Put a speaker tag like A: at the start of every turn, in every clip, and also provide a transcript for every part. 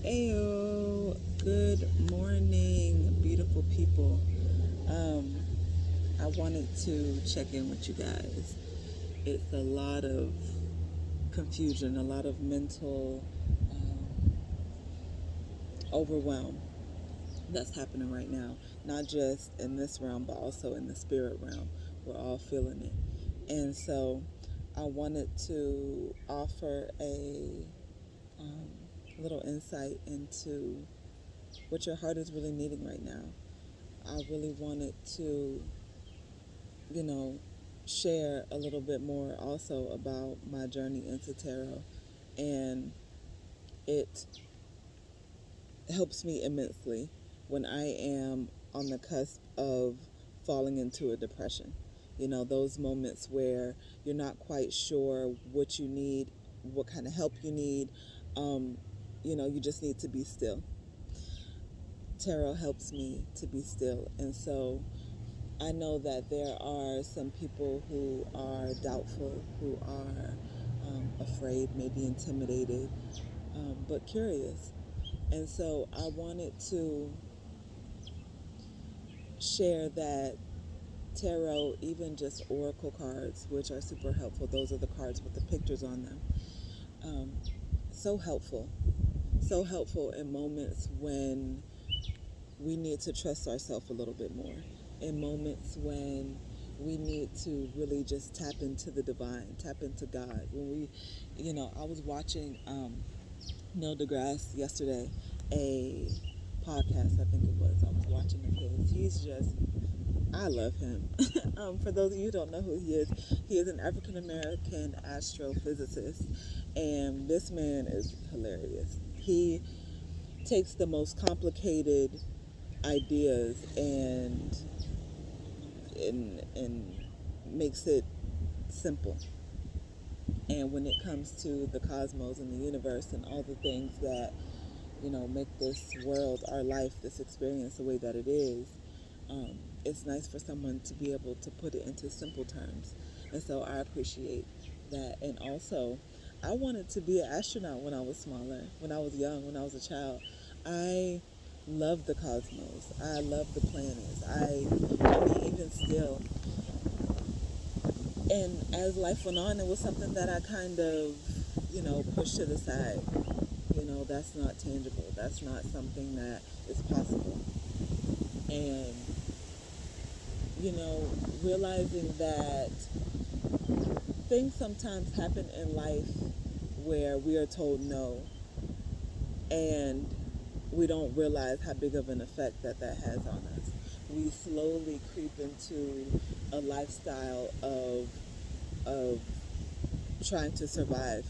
A: Ayo, good morning, beautiful people. I wanted to check in with you guys. It's a lot of confusion, a lot of mental overwhelm that's happening right now, not just in this realm, but also in the spirit realm. We're all feeling it. And so I wanted to offer a um, little insight into what your heart is really needing right now. I really wanted to, you know, share a little bit more also about my journey into tarot. And it helps me immensely when I am on the cusp of falling into a depression. You know, those moments where you're not quite sure what you need, what kind of help you need. Um, you just need to be still. Tarot helps me to be still. And so I know that there are some people who are doubtful, who are afraid, maybe intimidated, but curious. And so I wanted to share that tarot, even just oracle cards, which are super helpful, those are the cards with the pictures on them, um, so helpful. So helpful in moments when we need to trust ourselves a little bit more, in moments when we need to really just tap into the divine, tap into God. When I was watching Neil deGrasse yesterday, a podcast, I think it was. I was watching of his. I love him. For those of you who don't know who he is an African American astrophysicist, and this man is hilarious. He takes the most complicated ideas and makes it simple. And when it comes to the cosmos and the universe and all the things that make this world, our life, this experience the way that it is, it's nice for someone to be able to put it into simple terms. And so I appreciate that. And also, I wanted to be an astronaut when I was smaller, when I was young, when I was a child. I love the cosmos. I love the planets. I mean, even still. And as life went on, it was something that I kind of, pushed to the side. That's not tangible. That's not something that is possible. And, realizing that things sometimes happen in life where we are told no, and we don't realize how big of an effect that has on us. We slowly creep into a lifestyle of trying to survive,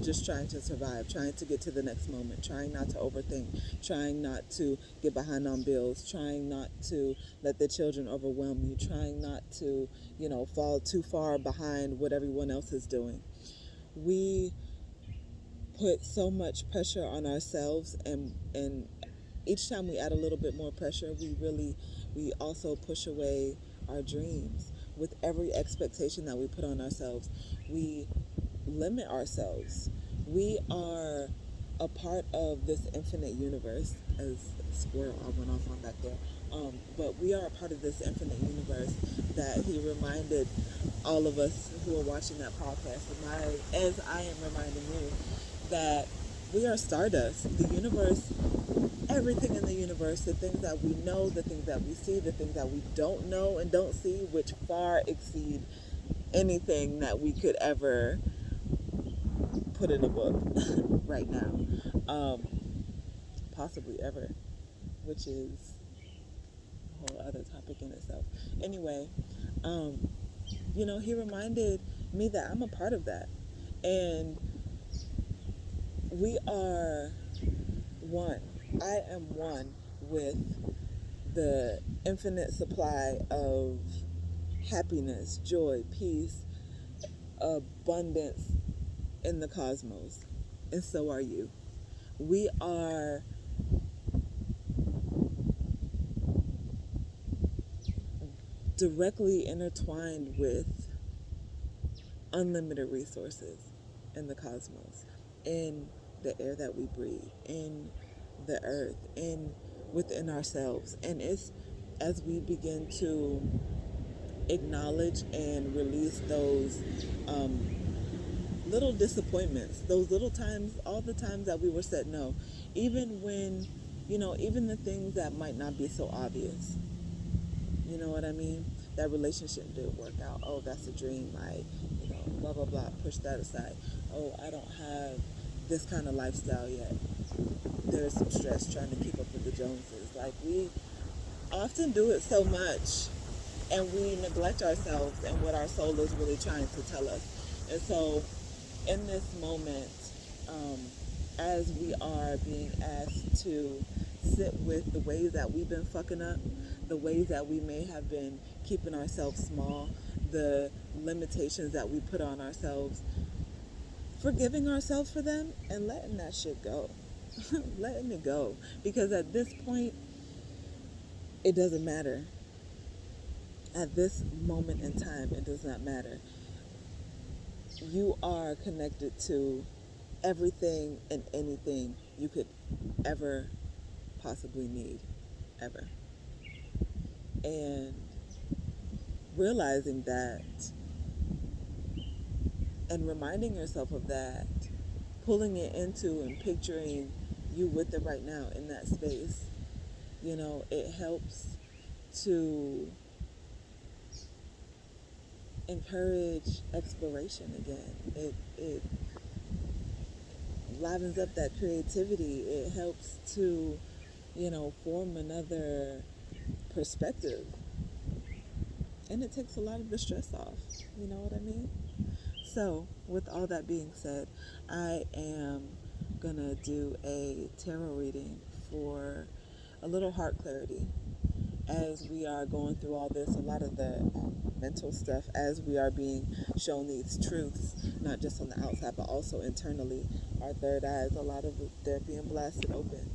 A: just trying to survive, trying to get to the next moment, trying not to overthink, trying not to get behind on bills, trying not to let the children overwhelm you, trying not to, fall too far behind what everyone else is doing. We put so much pressure on ourselves, and each time we add a little bit more pressure, we also push away our dreams. With every expectation that we put on ourselves, we limit ourselves. We are a part of this infinite universe, as squirrel I went off on back there. But we are a part of this infinite universe that he reminded all of us who are watching that podcast, as I am reminding you, that we are stardust. The universe, everything in the universe, the things that we know, the things that we see, the things that we don't know and don't see, which far exceed anything that we could ever put in a book right now, possibly ever, which is a whole other topic in itself. Anyway, he reminded me that I'm a part of that, and we are one. I am one with the infinite supply of happiness, joy, peace, abundance in the cosmos, and so are you. We are directly intertwined with unlimited resources in the cosmos. And the air that we breathe, in the earth, in within ourselves. And it's as we begin to acknowledge and release those um, little disappointments, those little times, all the times that we were said no, even when, even the things that might not be so obvious. You know what I mean? That relationship didn't work out. Oh, that's a dream. Blah, blah, blah. Push that aside. Oh, I don't have this kind of lifestyle yet. There's some stress trying to keep up with the Joneses. Like, we often do it so much and we neglect ourselves and what our soul is really trying to tell us. And so, in this moment, as we are being asked to sit with the ways that we've been fucking up, the ways that we may have been keeping ourselves small, the limitations that we put on ourselves, forgiving ourselves for them and letting that shit go. Letting it go. Because at this point, it doesn't matter. At this moment in time, it does not matter. You are connected to everything and anything you could ever possibly need, ever. And realizing that and reminding yourself of that, pulling it into and picturing you with it right now in that space, it helps to encourage exploration again. It livens up that creativity. It helps to, form another perspective. And it takes a lot of the stress off. You know what I mean? So, with all that being said, I am going to do a tarot reading for a little heart clarity as we are going through all this, a lot of the mental stuff, as we are being shown these truths, not just on the outside, but also internally. Our third eyes, a lot of they're being blasted open,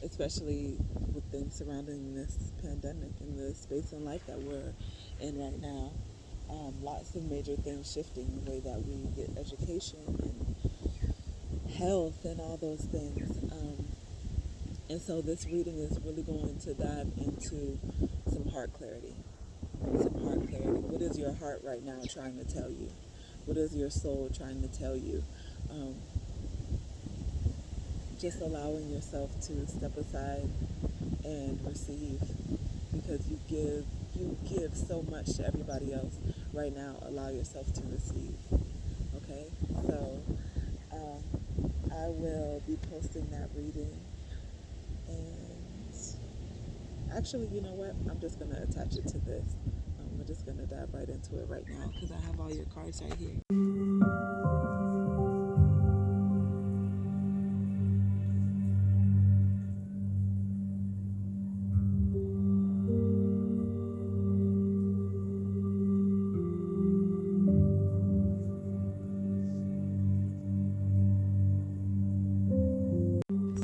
A: especially with things surrounding this pandemic and the space in life that we're in right now. Lots of major things shifting, the way that we get education and health and all those things. And so this reading is really going to dive into some heart clarity. Some heart clarity. What is your heart right now trying to tell you? What is your soul trying to tell you? Just allowing yourself to step aside and receive, because you give so much to everybody else. Right now, allow yourself to receive. Okay? So I will be posting that reading. And actually, you know what? I'm just going to attach it to this. We're just going to dive right into it right now because I have all your cards right here.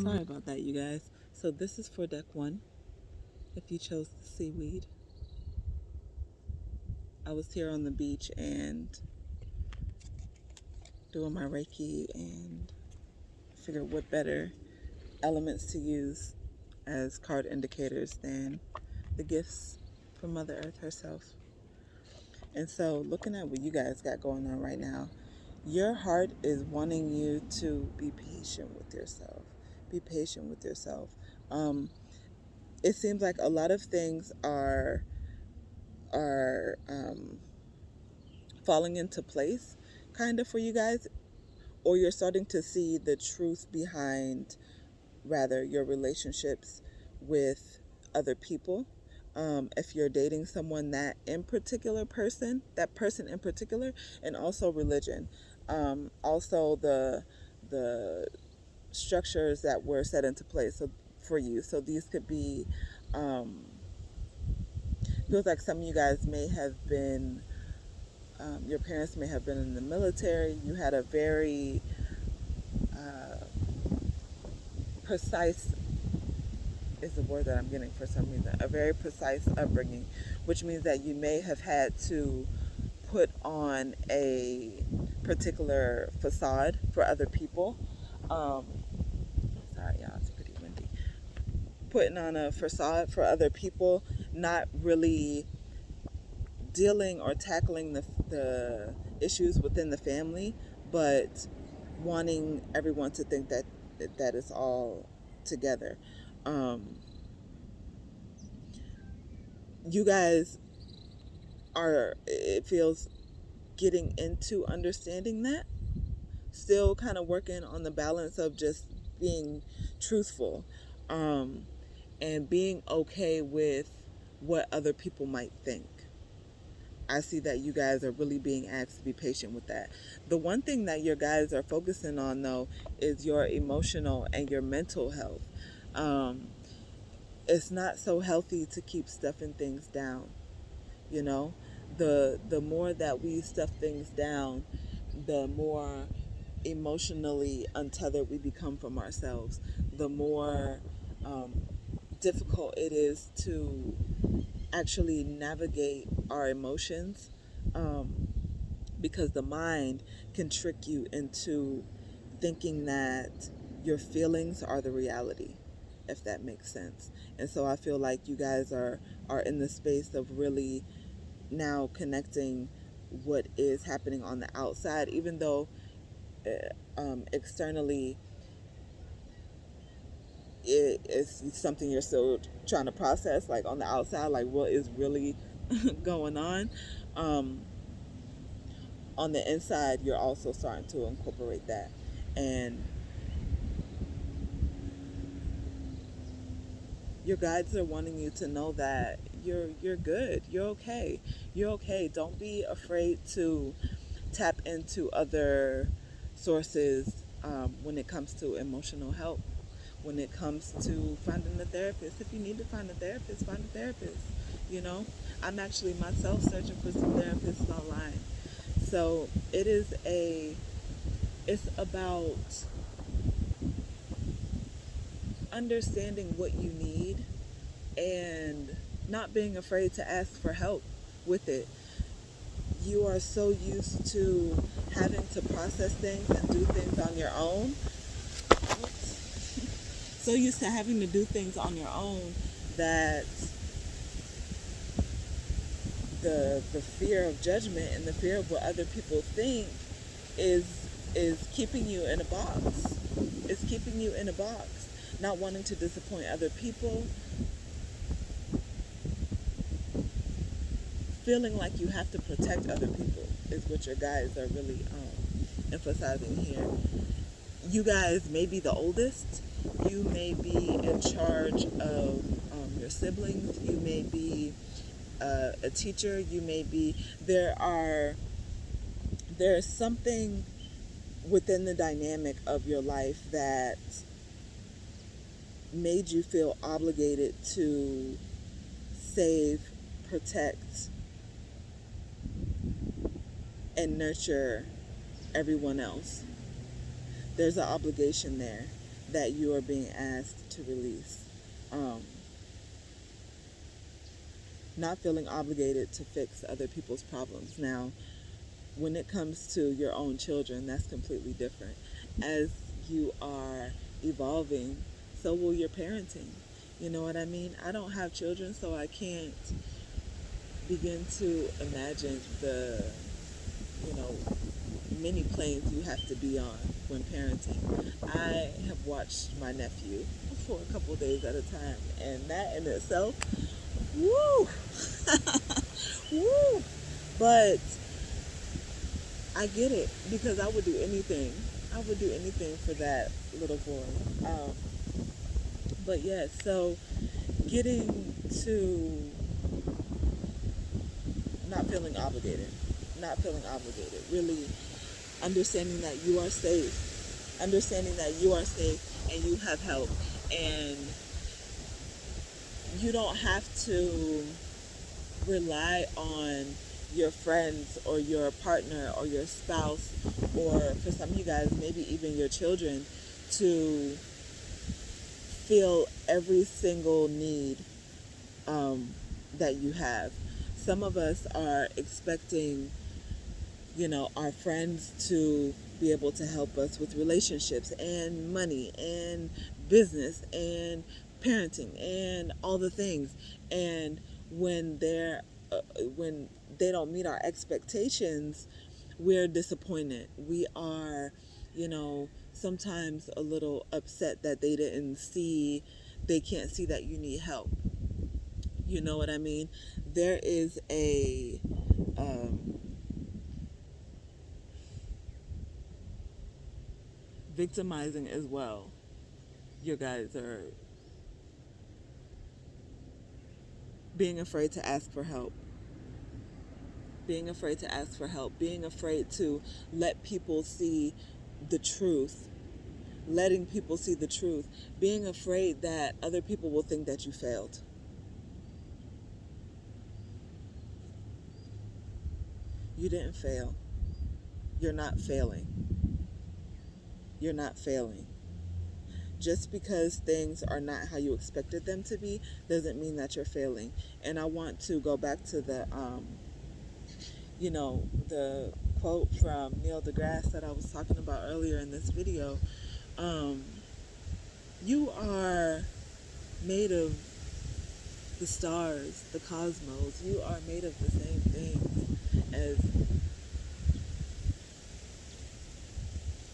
A: Sorry about that, you guys. So this is for deck 1. If you chose the seaweed. I was here on the beach and doing my Reiki and figured what better elements to use as card indicators than the gifts from Mother Earth herself. And so looking at what you guys got going on right now, your heart is wanting you to be patient with yourself. Be patient with yourself. It seems like a lot of things are falling into place kind of for you guys, or you're starting to see the truth behind rather your relationships with other people. If you're dating someone, that person in particular, and also religion, also the structures that were set into place for you. So these could be, feels like some of you guys may have been, your parents may have been in the military. You had a very precise is the word that I'm getting for some reason, a very precise upbringing, which means that you may have had to put on a particular facade for other people, Um, sorry, y'all, it's pretty windy. Putting on a facade for other people, not really dealing or tackling the issues within the family, but wanting everyone to think that it's all together. Um, you guys are, it feels, getting into understanding that, still kind of working on the balance of just being truthful, um, and being okay with what other people might think. I see that you guys are really being asked to be patient with that. The one thing that your guys are focusing on, though, is your emotional and your mental health. Um, it's not so healthy to keep stuffing things down. You know, the more that we stuff things down, the more emotionally untethered we become from ourselves. The more um, difficult it is to actually navigate our emotions, um, because the mind can trick you into thinking that your feelings are the reality, if that makes sense. And so I feel like you guys are in the space of really now connecting what is happening on the outside, even though externally it is something you're still trying to process, like on the outside, like what is really going um, on the inside. You're also starting to incorporate that, and your guides are wanting you to know that you're good, you're okay. Don't be afraid to tap into other sources, when it comes to emotional help, when it comes to finding a therapist. If you need to find a therapist, find a therapist. You know, I'm actually myself searching for some therapists online. So it's about understanding what you need and not being afraid to ask for help with it. You are so used to having to process things and do things on your own. So used to having to do things on your own that the fear of judgment and the fear of what other people think is is keeping you in a box. It's keeping you in a box. Not wanting to disappoint other people, feeling like you have to protect other people is what your guys are really emphasizing here. You guys may be the oldest. You may be in charge of your siblings. You may be a teacher. You may be. There's something within the dynamic of your life that made you feel obligated to save, protect, and nurture everyone else. There's an obligation there that you are being asked to release. Um, Not feeling obligated to fix other people's problems. Now, when it comes to your own children, that's completely different. As you are evolving, so will your parenting. You know what I mean? I don't have children, so I can't begin to imagine the, you know, many planes you have to be on when parenting. I have watched my nephew for a couple of days at a time, and that in itself, woo, woo. But I get it, because I would do anything. I would do anything for that little boy. But yeah, so getting to not feeling obligated, really understanding that you are safe, and you have help, and you don't have to rely on your friends or your partner or your spouse, or for some of you guys, maybe even your children, to fill every single need that you have. Some of us are expecting our friends to be able to help us with relationships and money and business and parenting and all the things. And when when they don't meet our expectations, we're disappointed. We are, sometimes a little upset that they can't see that you need help. You know what I mean? There is a victimizing as well. You guys are being afraid to ask for help, being afraid to ask for help, being afraid to let people see the truth, letting people see the truth, being afraid that other people will think that you failed. You didn't fail. You're not failing. You're not failing. Just because things are not how you expected them to be doesn't mean that you're failing. And I want to go back to the quote from Neil deGrasse that I was talking about earlier in this video. Um, you are made of the stars, the cosmos. You are made of the same things as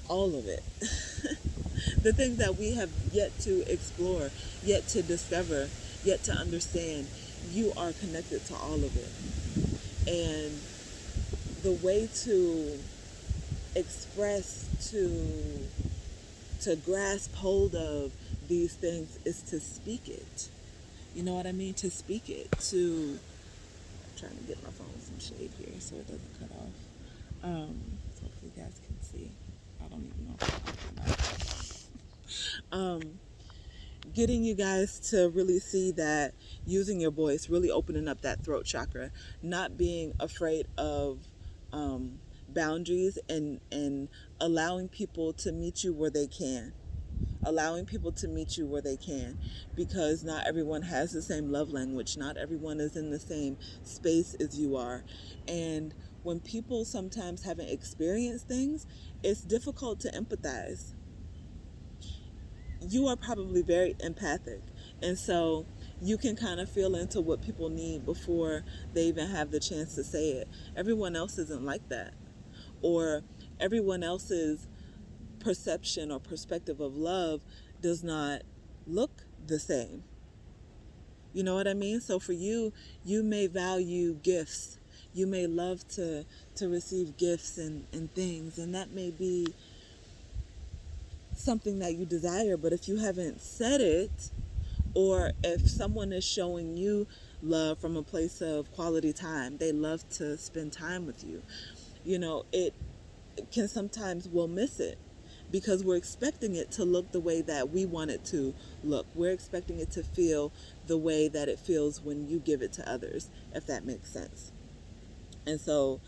A: all of it. The things that we have yet to explore, yet to discover, yet to understand, you are connected to all of it. And the way to express, to grasp hold of these things is to speak it. You know what I mean? To speak it. I'm trying to get my phone some shade here so it doesn't cut off. So hopefully you guys can see. I don't even know if I'm getting you guys to really see that using your voice, really opening up that throat chakra, not being afraid of boundaries, and allowing people to meet you where they can. Allowing people to meet you where they can, because not everyone has the same love language. Not everyone is in the same space as you are. And when people sometimes haven't experienced things, it's difficult to empathize. You are probably very empathic, and so you can kind of feel into what people need before they even have the chance to say it. Everyone else isn't like that, or everyone else's perception or perspective of love does not look the same. You know what I mean? So for you, you may value gifts. You may love to receive gifts and things, and that may be something that you desire. But if you haven't said it, or if someone is showing you love from a place of quality time, they love to spend time with you. It can sometimes we'll miss it because we're expecting it to look the way that we want it to look. We're expecting it to feel the way that it feels when you give it to others, if that makes sense. And so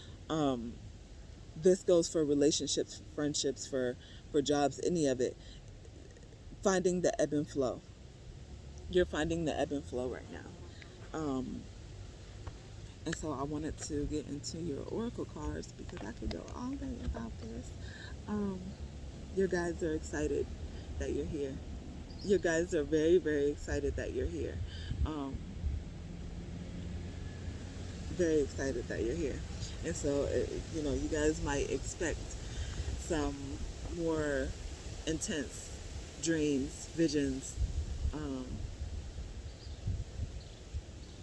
A: this goes for relationships, friendships, for jobs, any of it. Finding the ebb and flow. You're finding the ebb and flow right now. And so I wanted to get into your oracle cards because I could go all day about this. Your guys are excited that you're here. Your guys are very, very excited that you're here. Very excited that you're here. And so, you guys might expect some more intense dreams, visions.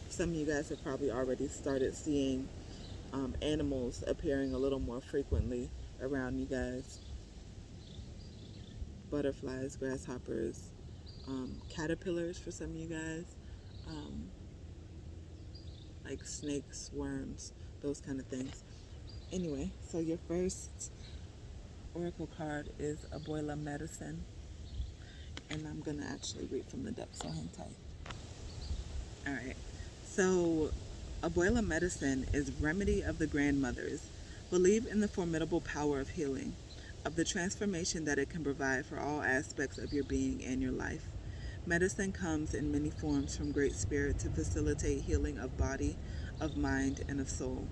A: Some of you guys have probably already started seeing animals appearing a little more frequently around you guys. Butterflies, grasshoppers, caterpillars for some of you guys, like snakes, worms, those kind of things. Anyway, so your first oracle card is Abuela Medicine, and I'm going to actually read from the deck, so hang tight. All right, so Abuela Medicine is remedy of the grandmothers. Believe in the formidable power of healing, of the transformation that it can provide for all aspects of your being and your life. Medicine comes in many forms from Great Spirit to facilitate healing of body, of mind, and of soul.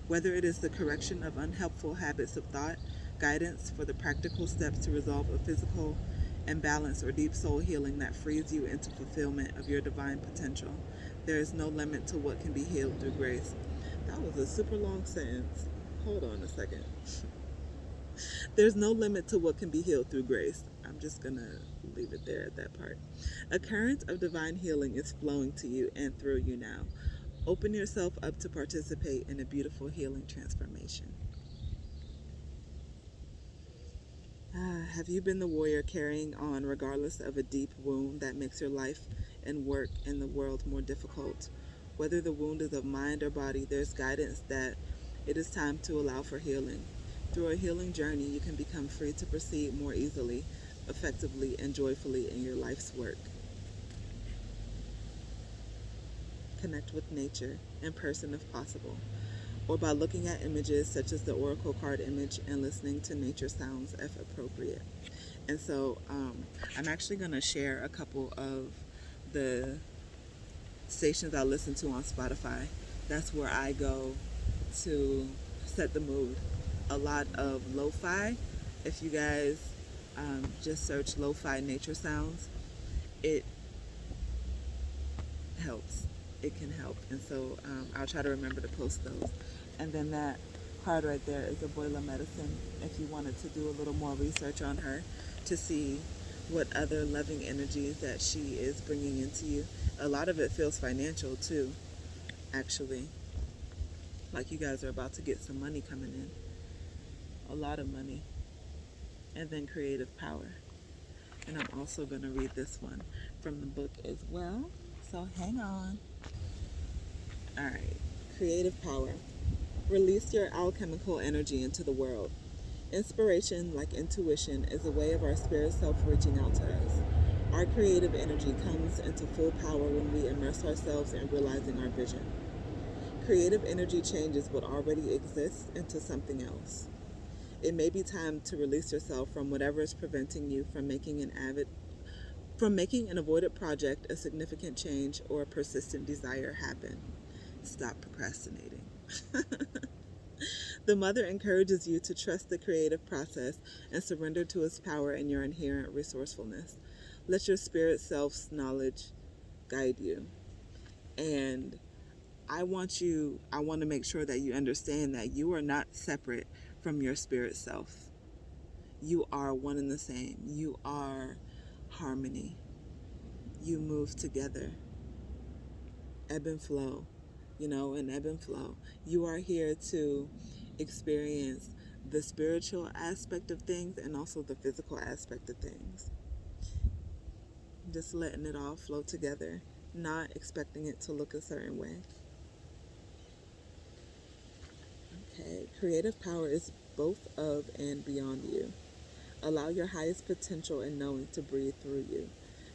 A: Whether it is the correction of unhelpful habits of thought, guidance for the practical steps to resolve a physical imbalance, or deep soul healing that frees you into fulfillment of your divine potential, there is no limit to what can be healed through grace. That was a super long sentence. Hold on a second. There's no limit to what can be healed through grace. I'm just going to leave it there at that part. A current of divine healing is flowing to you and through you now. Open yourself up to participate in a beautiful healing transformation. Have you been the warrior carrying on regardless of a deep wound that makes your life and work in the world more difficult? Whether the wound is of mind or body, there's guidance that it is time to allow for healing. Through a healing journey, you can become free to proceed more easily, effectively, and joyfully in your life's work. Connect with nature in person if possible, or by looking at images such as the oracle card image and listening to nature sounds if appropriate. And so I'm actually going to share a couple of the stations I listen to on Spotify. That's where I go to set the mood. A lot of lo-fi. If you guys just search lo-fi nature sounds, it helps. It can help. And so I'll try to remember to post those. And then that card right there is Abuela Medicine. If you wanted to do a little more research on her to see what other loving energies that she is bringing into you. A lot of it feels financial too, actually. Like you guys are about to get some money coming in. A lot of money. And then creative power. And I'm also going to read this one from the book as well. So hang on. All right. Creative power. Release your alchemical energy into the world. Inspiration, like intuition, is a way of our spirit self reaching out to us. Our creative energy comes into full power when we immerse ourselves in realizing our vision. Creative energy changes what already exists into something else. It may be time to release yourself from whatever is preventing you from making an avoided project, a significant change, or a persistent desire happen. Stop procrastinating. The Mother encourages you to trust the creative process and surrender to its power and your inherent resourcefulness. Let your spirit self's knowledge guide you. And I want to make sure that you understand that you are not separate from your spirit self. You are one and the same. You are harmony. You move together. Ebb and flow, and ebb and flow. You are here to experience the spiritual aspect of things and also the physical aspect of things. Just letting it all flow together, not expecting it to look a certain way. Okay, creative power is both of and beyond you. Allow your highest potential and knowing to breathe through you.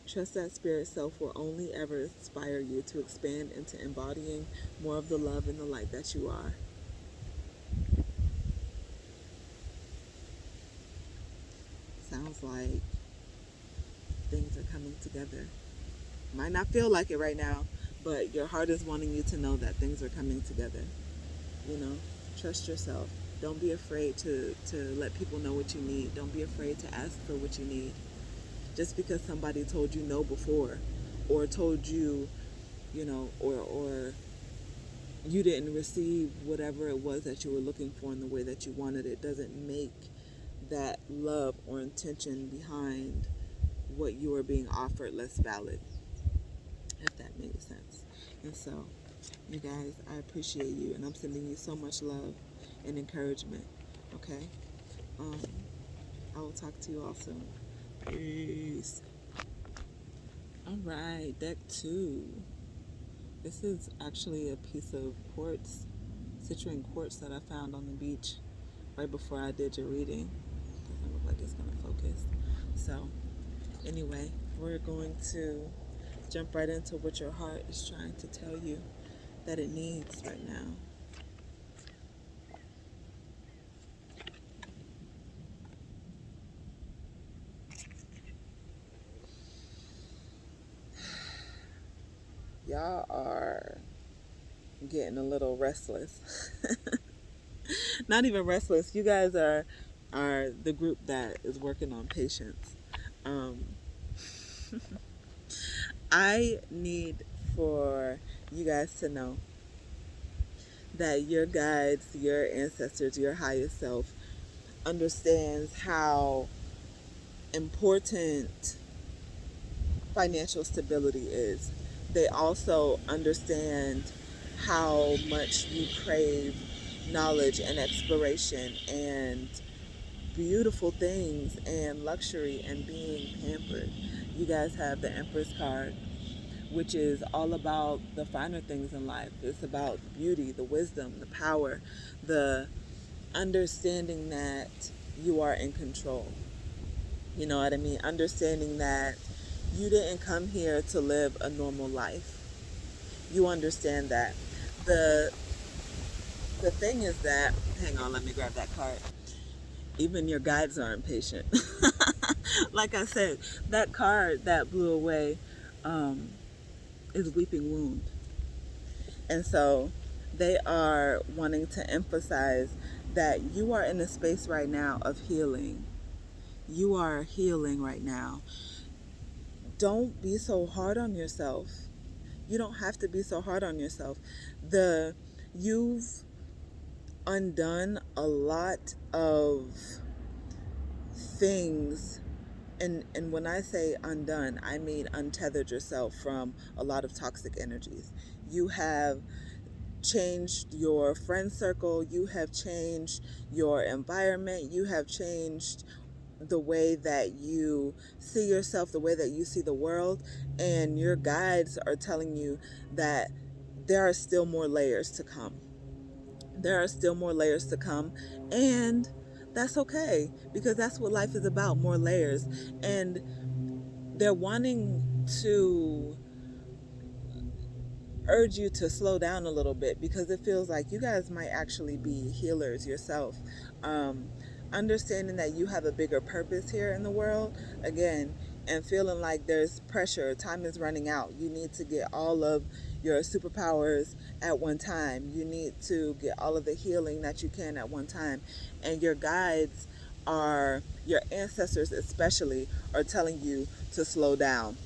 A: Trust that spirit self will only ever inspire you to expand into embodying more of the love and the light that you are. Sounds like things are coming together. Might not feel like it right now, but your heart is wanting you to know that things are coming together. Trust yourself. Don't be afraid to let people know what you need. Don't be afraid to ask for what you need. Just because somebody told you no before, or told you, or you didn't receive whatever it was that you were looking for in the way that you wanted it, doesn't make that love or intention behind what you are being offered less valid, if that makes sense. And so, you guys, I appreciate you, and I'm sending you so much love and encouragement. Okay? I will talk to you all soon. Peace. All right, deck 2. This is actually a piece of quartz, citrine quartz that I found on the beach right before I did your reading. Doesn't look like it's going to focus. So, anyway, we're going to jump right into what your heart is trying to tell you that it needs right now. Y'all are getting a little restless. Not even restless. You guys are the group that is working on patience. Um, I need for you guys to know that your guides, your ancestors, your highest self understands how important financial stability is. They also understand how much you crave knowledge and exploration and beautiful things and luxury and being pampered. You guys have the Empress card, which is all about the finer things in life. It's about the beauty, the wisdom, the power, the understanding that you are in control. You know what I mean? Understanding that you didn't come here to live a normal life. You understand that. The the thing is that, hang on, let me grab that card. Even your guides are impatient. Like I said, that card that blew away um, is Weeping Wound. And so they are wanting to emphasize that you are in a space right now of healing. You are healing right now. Don't be so hard on yourself. You don't have to be so hard on yourself. The you've undone a lot of things, and when I say undone, I mean untethered yourself from a lot of toxic energies. You have changed your friend circle, you have changed your environment, you have changed the way that you see yourself, the way that you see the world, and your guides are telling you that there are still more layers to come. There are still more layers to come, and that's okay because that's what life is about, more layers. And they're wanting to urge you to slow down a little bit because it feels like you guys might actually be healers yourself. Um, Understanding that you have a bigger purpose here in the world, again, and feeling like there's pressure, time is running out. You need to get all of your superpowers at one time. You need to get all of the healing that you can at one time. And your guides your ancestors especially, are telling you to slow down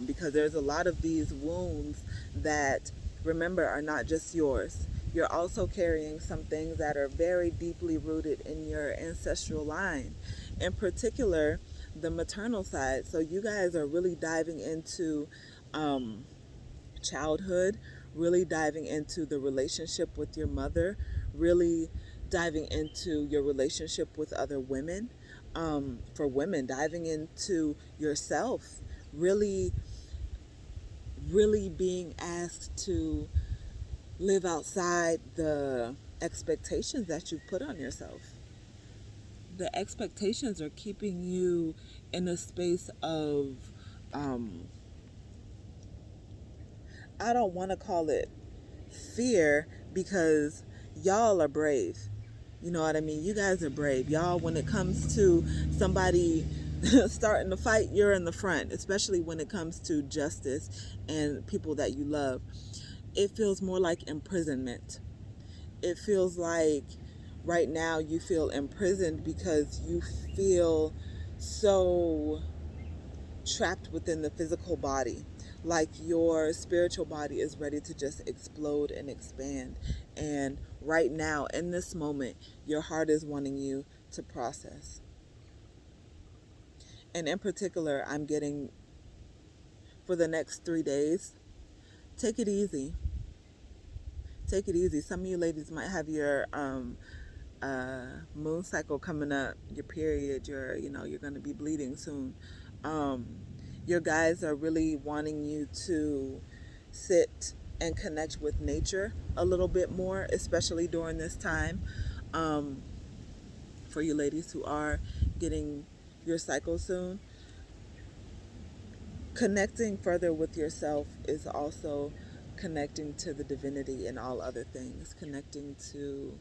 A: because there's a lot of these wounds that, remember, are not just yours. You're also carrying some things that are very deeply rooted in your ancestral line, in particular the maternal side. So you guys are really diving into um, childhood, really diving into the relationship with your mother, really diving into your relationship with other women. For women, diving into yourself, really, really being asked to live outside the expectations that you put on yourself. The expectations are keeping you in a space of, um, I don't want to call it fear because y'all are brave. You know what I mean? You guys are brave. Y'all, when it comes to somebody starting to fight, you're in the front, especially when it comes to justice and people that you love. It feels more like imprisonment. It feels like right now you feel imprisoned because you feel so trapped within the physical body, like your spiritual body is ready to just explode and expand. And right now, in this moment, your heart is wanting you to process. And in particular, I'm getting for the next 3 days, take it easy. Take it easy. Some of you ladies might have your moon cycle coming up, your period, you're going to be bleeding soon. Um, your guys are really wanting you to sit and connect with nature a little bit more, especially during this time. Um, for you ladies who are getting your cycle soon, connecting further with yourself is also connecting to the divinity in all other things, connecting to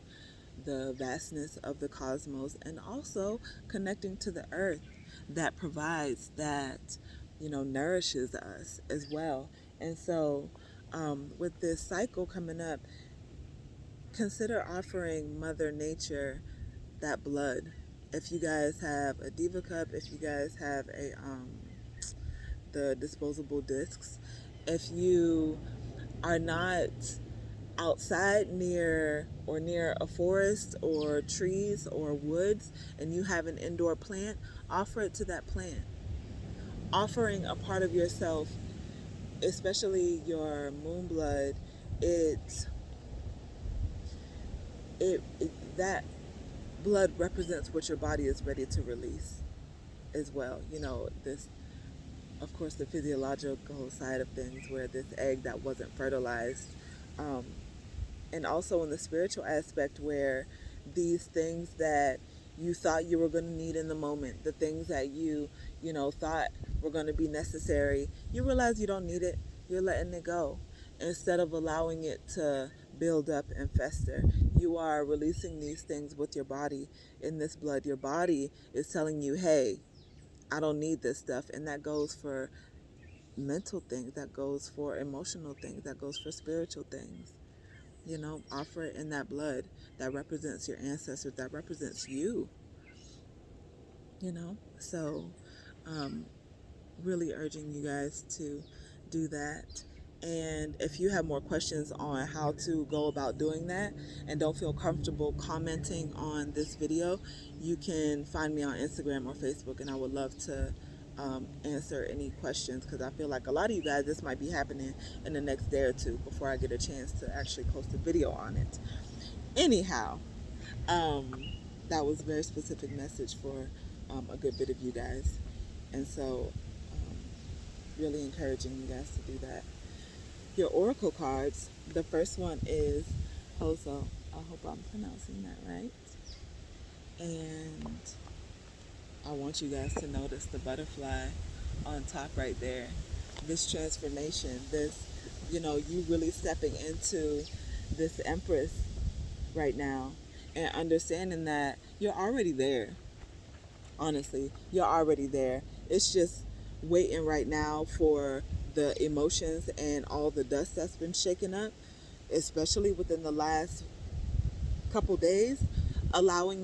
A: the vastness of the cosmos, and also connecting to the earth that provides, that nourishes us as well. And so with this cycle coming up, consider offering Mother Nature that blood. If you guys have a diva cup, if you guys have the disposable discs, if you are not outside near a forest or trees or woods and you have an indoor plant, offer it to that plant. Offering a part of yourself, especially your moon blood, it, that blood represents what your body is ready to release as well. You know, this, of course, the physiological side of things, where this egg that wasn't fertilized, um, and also in the spiritual aspect, where these things that you thought you were going to need in the moment, the things that you thought were going to be necessary, you realize you don't need it. You're letting it go instead of allowing it to build up and fester. You are releasing these things with your body. In this blood, your body is telling you, hey, I don't need this stuff. And that goes for mental things, that goes for emotional things, that goes for spiritual things. Offer it in that blood that represents your ancestors, that represents you. So really urging you guys to do that. And if you have more questions on how to go about doing that and don't feel comfortable commenting on this video, you can find me on Instagram or Facebook, and I would love to answer any questions, because I feel like a lot of you guys, this might be happening in the next day or two before I get a chance to actually post a video on it. Anyhow, that was a very specific message for a good bit of you guys. And so really encouraging you guys to do that. Your oracle cards, the first one is Hoso. I hope I'm pronouncing that right. And I want you guys to notice the butterfly on top right there. This transformation, you really stepping into this Empress right now, and understanding that you're already there. Honestly, you're already there. It's just waiting right now for the emotions and all the dust that's been shaken up, especially within the last couple days, allowing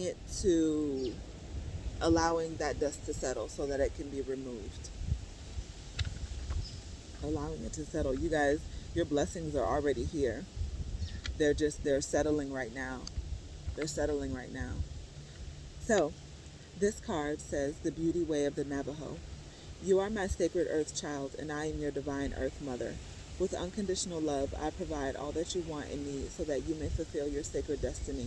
A: that dust to settle so that it can be removed. Allowing it to settle. You guys, your blessings are already here. They're settling right now. They're settling right now. So, this card says, the beauty way of the Navajo. You are my sacred earth child, and I am your divine earth mother. With unconditional love, I provide all that you want and need so that you may fulfill your sacred destiny.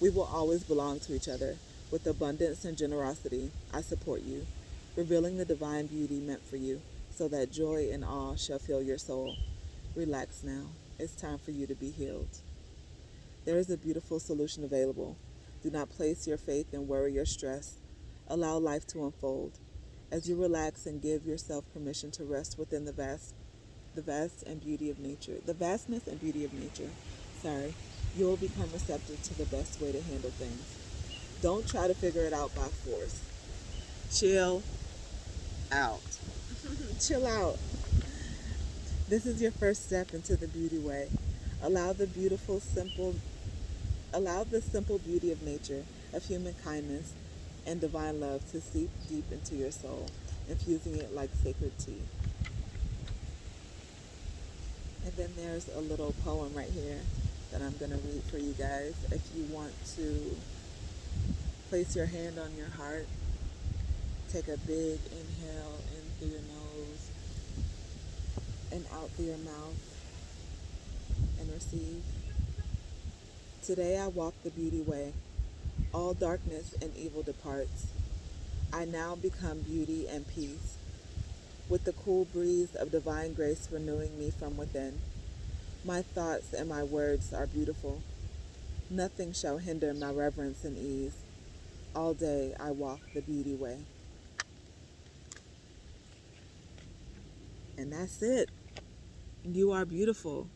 A: We will always belong to each other. With abundance and generosity, I support you, revealing the divine beauty meant for you, so that joy and awe shall fill your soul. Relax now. It's time for you to be healed. There is a beautiful solution available. Do not place your faith in worry or stress. Allow life to unfold. As you relax and give yourself permission to rest within the vastness and beauty of nature, you will become receptive to the best way to handle things. Don't try to figure it out by force. Chill out. Chill out. This is your first step into the beauty way. Allow the simple beauty of nature, of human kindness and divine love to seep deep into your soul, infusing it like sacred tea. And then there's a little poem right here that I'm going to read for you guys. If you want to place your hand on your heart, take a big inhale in through your nose and out through your mouth, and receive. Today I walk the beauty way. All darkness and evil departs. I now become beauty and peace, with the cool breeze of divine grace renewing me from within. My thoughts and my words are beautiful. Nothing shall hinder my reverence and ease. All day I walk the beauty way. And that's it. You are beautiful.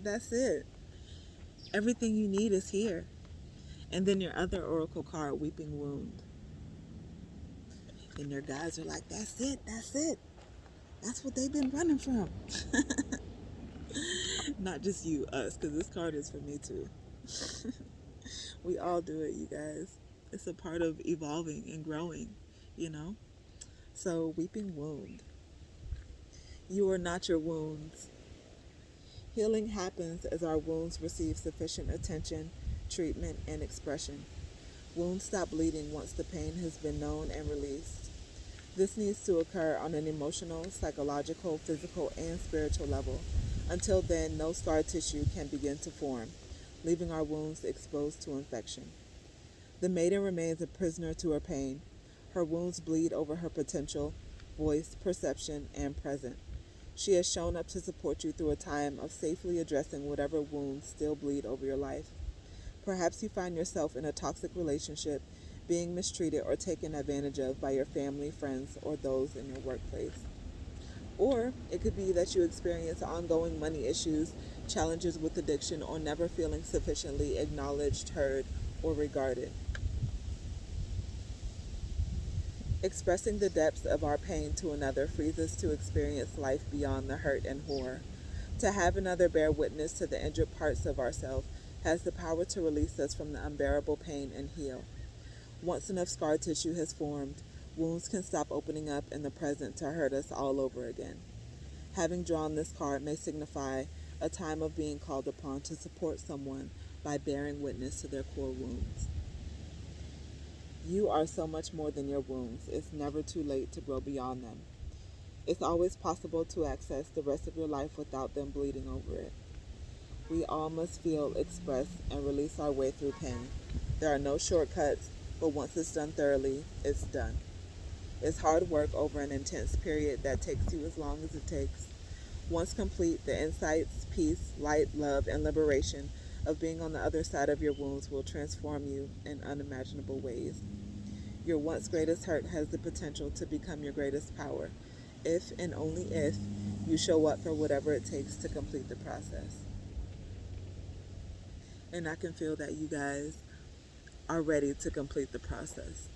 A: That's it. Everything you need is here. And then your other oracle card, Weeping Wound. And your guys are like, that's it. That's what they've been running from. Not just you, us, because this card is for me too. We all do it, you guys. It's a part of evolving and growing, you know? So, weeping wound. You are not your wounds. Healing happens as our wounds receive sufficient attention, treatment, and expression. Wounds stop bleeding once the pain has been known and released. This needs to occur on an emotional, psychological, physical, and spiritual level. Until then, no scar tissue can begin to form, leaving our wounds exposed to infection. The maiden remains a prisoner to her pain. Her wounds bleed over her potential, voice, perception, and present. She has shown up to support you through a time of safely addressing whatever wounds still bleed over your life. Perhaps you find yourself in a toxic relationship, being mistreated or taken advantage of by your family, friends, or those in your workplace. Or it could be that you experience ongoing money issues, challenges with addiction, or never feeling sufficiently acknowledged, heard, or regarded. Expressing the depths of our pain to another frees us to experience life beyond the hurt and horror. To have another bear witness to the injured parts of ourselves has the power to release us from the unbearable pain and heal. Once enough scar tissue has formed, wounds can stop opening up in the present to hurt us all over again. Having drawn this card may signify a time of being called upon to support someone by bearing witness to their core wounds. You are so much more than your wounds. It's never too late to grow beyond them. It's always possible to access the rest of your life without them bleeding over it. We all must feel, express, and release our way through pain. There are no shortcuts, but once it's done thoroughly, it's done. It's hard work over an intense period that takes you as long as it takes. Once complete, the insights, peace, light, love, and liberation of being on the other side of your wounds will transform you in unimaginable ways. Your once greatest hurt has the potential to become your greatest power, if and only if you show up for whatever it takes to complete the process. And I can feel that you guys are ready to complete the process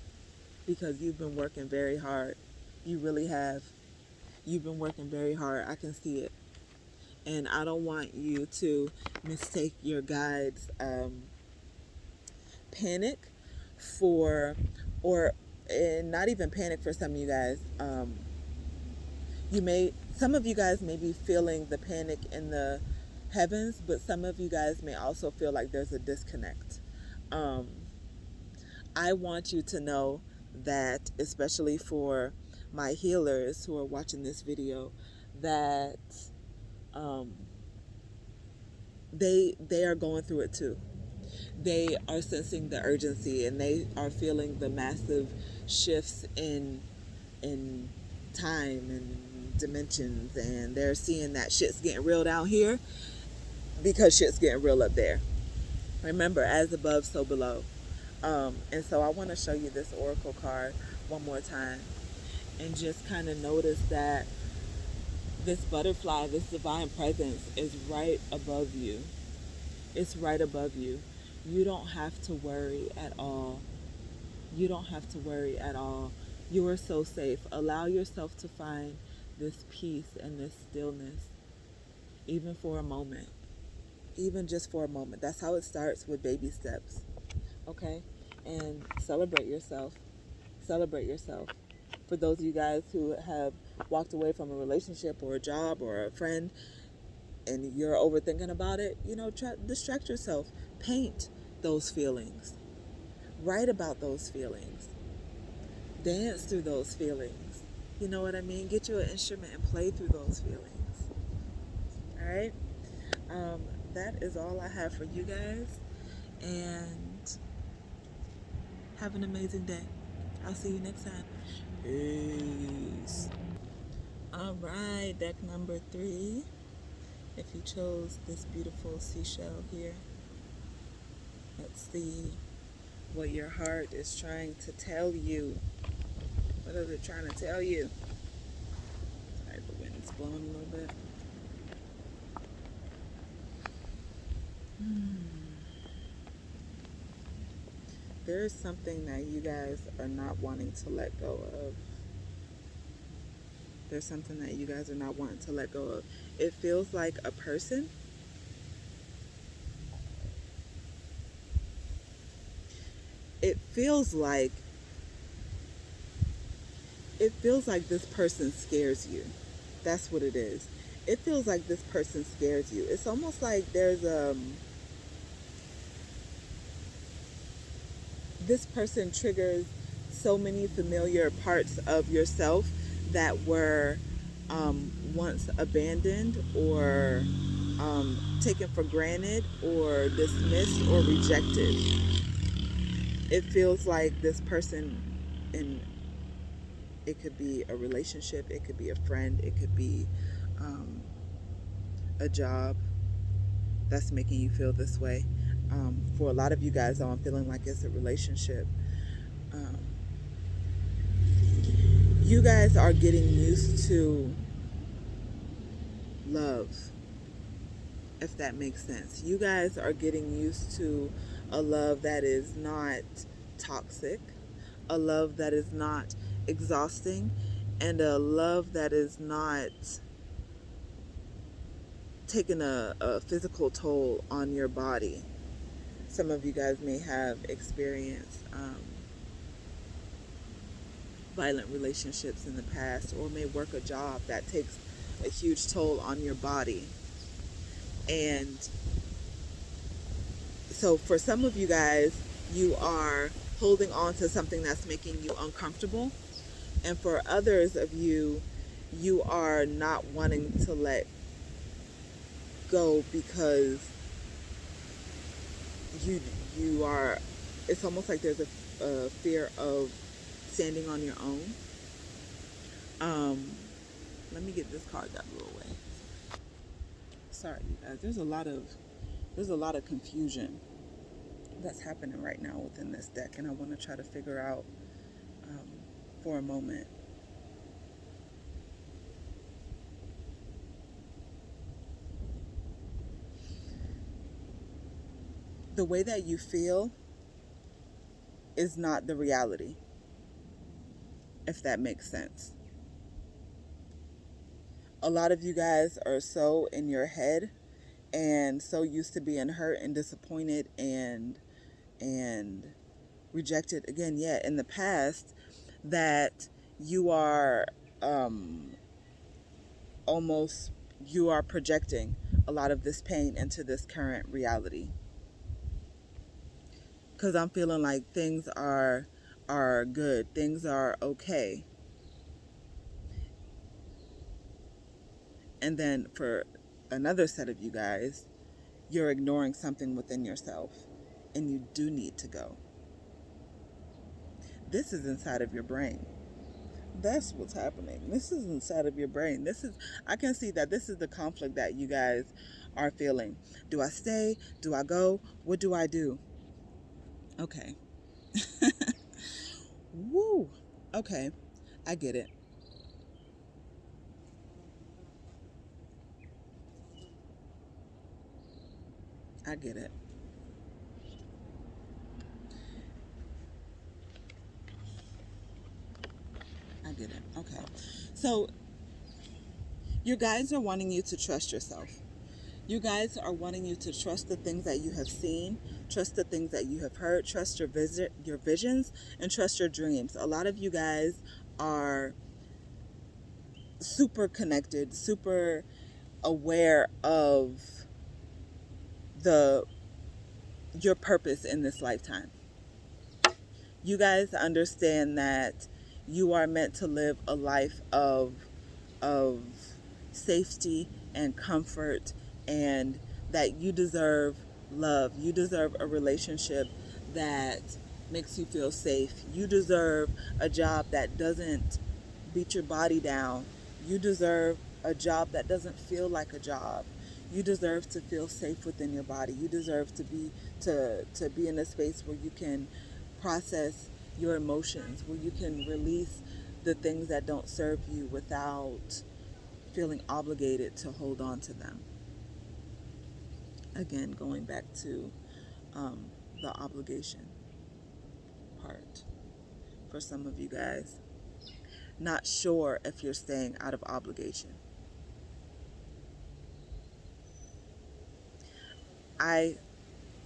A: because you've been working very hard. You really have. You've been working very hard. I can see it. And I don't want you to mistake your guide's panic for, or and not even panic for some of you guys. Some of you guys may be feeling the panic in the heavens, but some of you guys may also feel like there's a disconnect. I want you to know that, especially for my healers who are watching this video, that they are going through it too. They are sensing the urgency and they are feeling the massive shifts in time and dimensions, and they're seeing that shit's getting real down here because shit's getting real up there. Remember, as above, so below. And so I want to show you this oracle card one more time and just kind of notice that this butterfly, this divine presence is right above you. It's right above you. You don't have to worry at all. You don't have to worry at all. You are so safe. Allow yourself to find this peace and this stillness, even for a moment. Even just for a moment. That's how it starts, with baby steps. Okay? And celebrate yourself. Celebrate yourself. For those of you guys who have walked away from a relationship or a job or a friend and you're overthinking about it, distract yourself. Paint those feelings. Write about those feelings. Dance through those feelings. You know what I mean? Get you an instrument and play through those feelings. All right? That is all I have for you guys. And have an amazing day. I'll see you next time. Peace. All right, deck number 3. If you chose this beautiful seashell here, let's see what your heart is trying to tell you. What is it trying to tell you? Sorry, the wind's blowing a little bit. There's something that you guys are not wanting to let go of. There's something that you guys are not wanting to let go of. It feels like a person it feels like this person scares you. That's what it is. It feels like this person scares you. It's almost like there's this person triggers so many familiar parts of yourself that were once abandoned or taken for granted or dismissed or rejected. It feels like this person, in it could be a relationship, it could be a friend, it could be um, a job that's making you feel this way. For a lot of you guys, though, I'm feeling like it's a relationship. Um, you guys are getting used to love, if that makes sense. You guys are getting used to a love that is not toxic, a love that is not exhausting, and a love that is not taking a physical toll on your body. Some of you guys may have experienced violent relationships in the past, or may work a job that takes a huge toll on your body. And so for some of you guys, you are holding on to something that's making you uncomfortable. And for others of you, you are not wanting to let go because you you are, it's almost like there's a fear of standing on your own. Let me get this card that blew away. Sorry, you guys. There's a lot of confusion that's happening right now within this deck, and I want to try to figure out um, for a moment. The way that you feel is not the reality, if that makes sense. A lot of you guys are so in your head and so used to being hurt and disappointed and rejected again, yet in the past, that you are almost, you are projecting a lot of this pain into this current reality. Because I'm feeling like things are good, things are okay. And then for another set of you guys, you're ignoring something within yourself and you do need to go. This is inside of your brain. That's what's happening. This is inside of your brain. I can see that this is the conflict that you guys are feeling. Do I stay? Do I go? What do I do? Okay. Woo. Okay. I get it. I get it. I get it. Okay. So, your guides are wanting you to trust yourself. You guys are wanting you to trust the things that you have seen, trust the things that you have heard, trust your visions, and trust your dreams. A lot of you guys are super connected, super aware of the your purpose in this lifetime. You guys understand that you are meant to live a life of safety and comfort, and that you deserve love. You deserve a relationship that makes you feel safe. You deserve a job that doesn't beat your body down. You deserve a job that doesn't feel like a job. You deserve to feel safe within your body. You deserve to be in a space where you can process your emotions, where you can release the things that don't serve you without feeling obligated to hold on to them. Again, going back to um, the obligation part. For some of you guys, not sure if you're staying out of obligation. I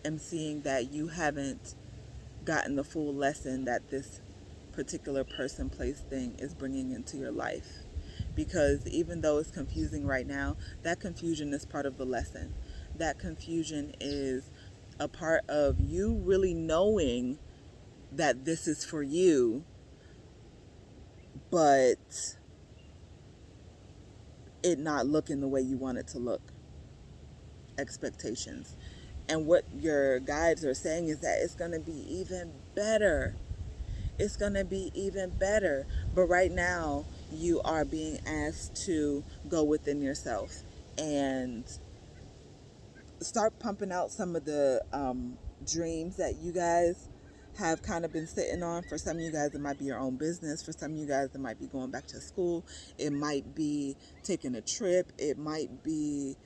A: am seeing that you haven't gotten the full lesson that this particular person, place, thing is bringing into your life. Because even though it's confusing right now, that confusion is part of the lesson. That confusion is a part of you really knowing that this is for you, but it not looking the way you want it to look. Expectations. And what your guides are saying is that it's going to be even better. It's going to be even better. But right now, you are being asked to go within yourself and start pumping out some of the dreams that you guys have kind of been sitting on. For some of you guys, it might be your own business. For some of you guys, it might be going back to school. It might be taking a trip. It might be,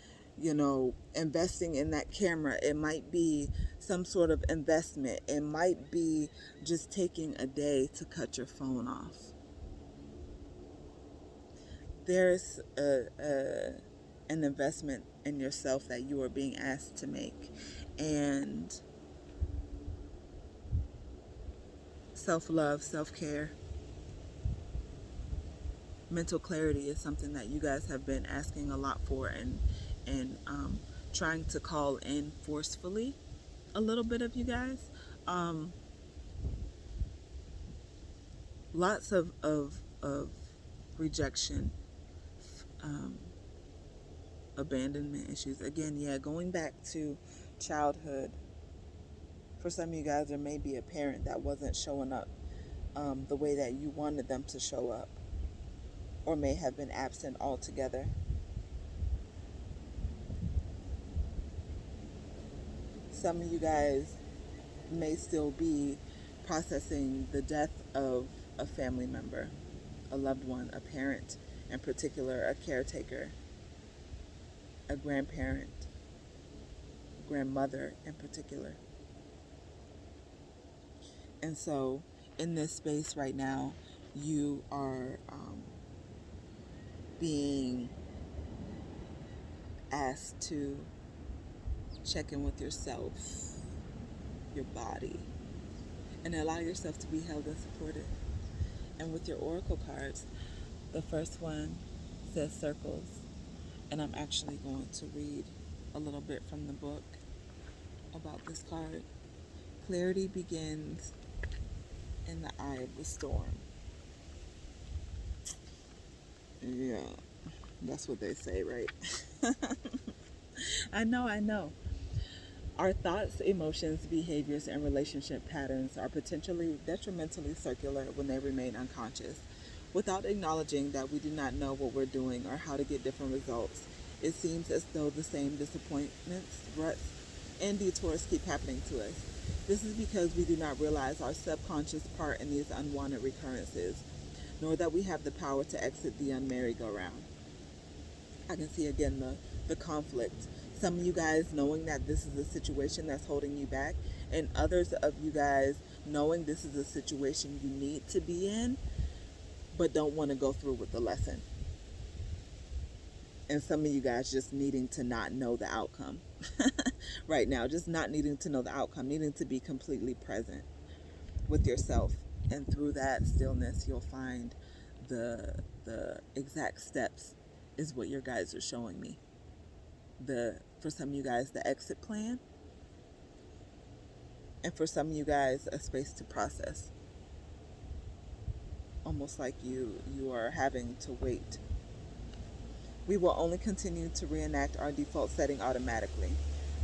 A: investing in that camera. It might be some sort of investment. It might be just taking a day to cut your phone off. There's an investment in yourself that you are being asked to make. And self-love, self-care, mental clarity is something that you guys have been asking a lot for, and trying to call in forcefully. A little bit of you guys. Lots of rejection, um, abandonment issues. Again, yeah, going back to childhood. For some of you guys, there may be a parent that wasn't showing up the way that you wanted them to show up, or may have been absent altogether. Some of you guys may still be processing the death of a family member, a loved one, a parent in particular, a caretaker, a grandparent, grandmother in particular. And so in this space right now, you are being asked to check in with yourself, your body, and allow yourself to be held and supported. And with your oracle cards, the first one says circles, and I'm actually going to read a little bit from the book about this card. Clarity begins in the eye of the storm. Yeah, that's what they say, right? I know. Our thoughts, emotions, behaviors, and relationship patterns are potentially detrimentally circular when they remain unconscious. Without acknowledging that we do not know what we're doing or how to get different results, it seems as though the same disappointments, ruts, and detours keep happening to us. This is because we do not realize our subconscious part in these unwanted recurrences, nor that we have the power to exit the merry-go-round. I can see again the conflict. Some of you guys knowing that this is a situation that's holding you back, and others of you guys knowing this is a situation you need to be in, but don't want to go through with the lesson. And some of you guys just needing to not know the outcome right now, just not needing to know the outcome, needing to be completely present with yourself. And through that stillness, you'll find the exact steps is what your guides are showing me. For some of you guys, the exit plan, and for some of you guys, a space to process. Almost like you are having to wait. We will only continue to reenact our default setting automatically.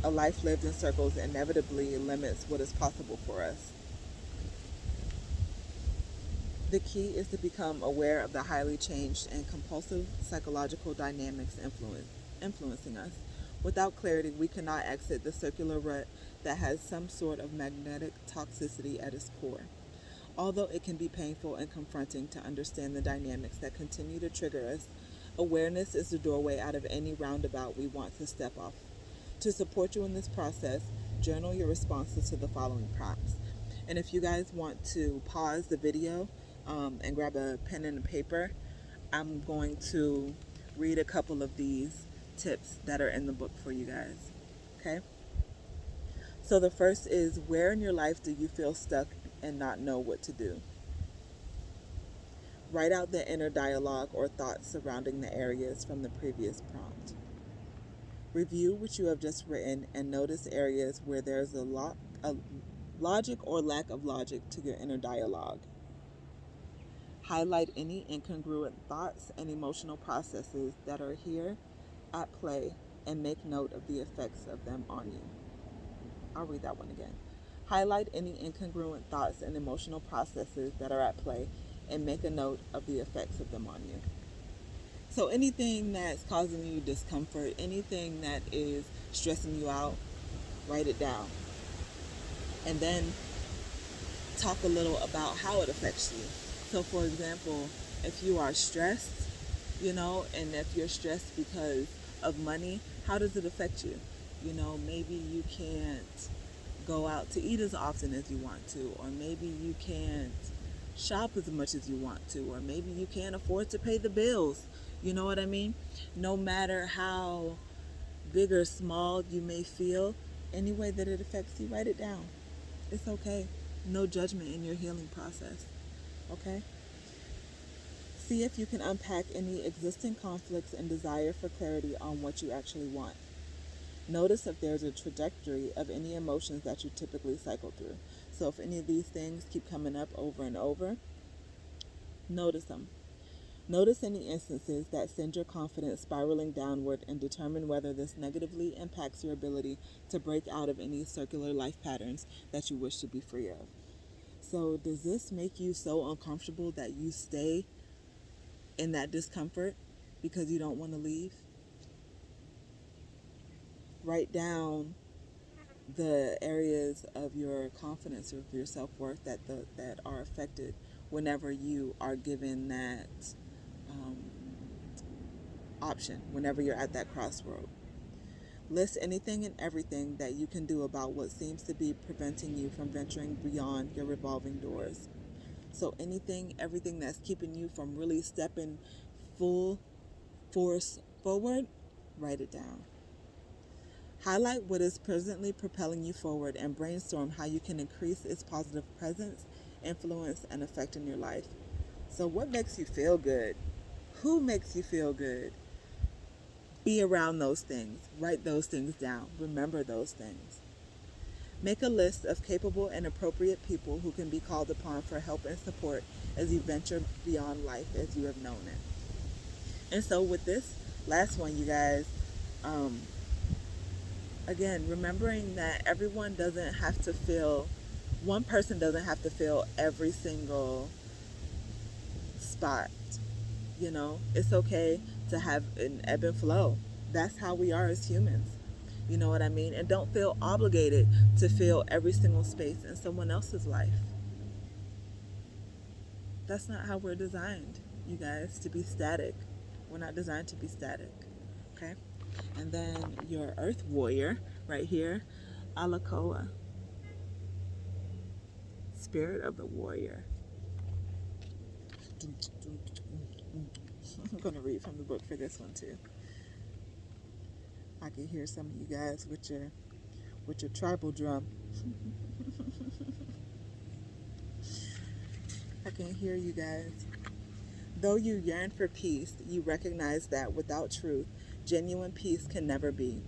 A: A life lived in circles inevitably limits what is possible for us. The key is to become aware of the highly changed and compulsive psychological dynamics influencing us. Without clarity, we cannot exit the circular rut that has some sort of magnetic toxicity at its core. Although it can be painful and confronting to understand the dynamics that continue to trigger us, awareness is the doorway out of any roundabout we want to step off. To support you in this process, journal your responses to the following prompts. And if you guys want to pause the video and grab a pen and a paper, I'm going to read a couple of these tips that are in the book for you guys. Okay? So the first is, where in your life do you feel stuck and not know what to do? Write out the inner dialogue or thoughts surrounding the areas from the previous prompt. Review what you have just written and notice areas where there's a logic or lack of logic to your inner dialogue. Highlight any incongruent thoughts and emotional processes that are here at play and make note of the effects of them on you. I'll read that one again. Highlight any incongruent thoughts and emotional processes that are at play and make a note of the effects of them on you. So anything that's causing you discomfort, anything that is stressing you out, write it down. And then talk a little about how it affects you. So for example, if you are stressed, and if you're stressed because of money, how does it affect you? Maybe you can't go out to eat as often as you want to, or maybe you can't shop as much as you want to, or maybe you can't afford to pay the bills. You know what I mean? No matter how big or small you may feel, any way that it affects you, write it down. It's okay. No judgment in your healing process. Okay? See if you can unpack any existing conflicts and desire for clarity on what you actually want. Notice if there's a trajectory of any emotions that you typically cycle through. So if any of these things keep coming up over and over, notice them. Notice any instances that send your confidence spiraling downward and determine whether this negatively impacts your ability to break out of any circular life patterns that you wish to be free of. So does this make you so uncomfortable that you stay in that discomfort because you don't want to leave? Write down the areas of your confidence or of your self-worth that are affected whenever you are given that um, option, whenever you're at that crossroad. List anything and everything that you can do about what seems to be preventing you from venturing beyond your revolving doors. So anything, everything that's keeping you from really stepping full force forward, write it down. Highlight what is presently propelling you forward and brainstorm how you can increase its positive presence, influence, and effect in your life. So what makes you feel good? Who makes you feel good? Be around those things. Write those things down. Remember those things. Make a list of capable and appropriate people who can be called upon for help and support as you venture beyond life as you have known it. And so with this last one, you guys, again, remembering that everyone doesn't have to feel, one person doesn't have to feel every single spot. It's okay to have an ebb and flow. That's how we are as humans. You know what I mean? And don't feel obligated to fill every single space in someone else's life. That's not how we're designed, you guys, to be static. We're not designed to be static. Okay? And then your earth warrior right here, Alakoa, spirit of the warrior. I'm going to read from the book for this one too. I can hear some of you guys with your tribal drum. I can hear you guys. Though you yearn for peace, you recognize that without truth, genuine peace can never be,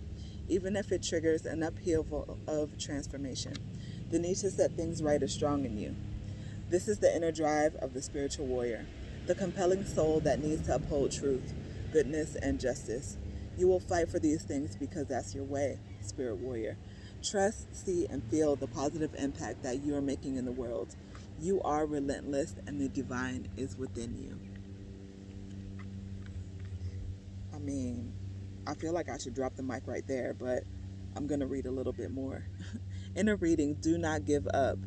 A: even if it triggers an upheaval of transformation. The need to set things right is strong in you. This is the inner drive of the spiritual warrior, the compelling soul that needs to uphold truth, goodness, and justice. You will fight for these things because that's your way, spirit warrior. Trust, see, and feel the positive impact that you are making in the world. You are relentless, and the divine is within you. I mean, I feel like I should drop the mic right there, but I'm going to read a little bit more. In a reading, do not give up.